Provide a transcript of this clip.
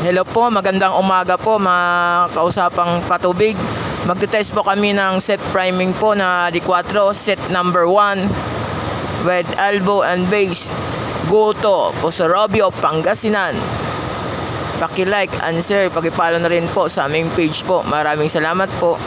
Hello po, magandang umaga po mga kausapang katubig. Magte-test po kami ng set priming po na D4, set number 1 with elbow and base. Goto po sa Robio, Pangasinan. Paki-like and share, paki-follow na rin po sa aming page po. Maraming salamat po.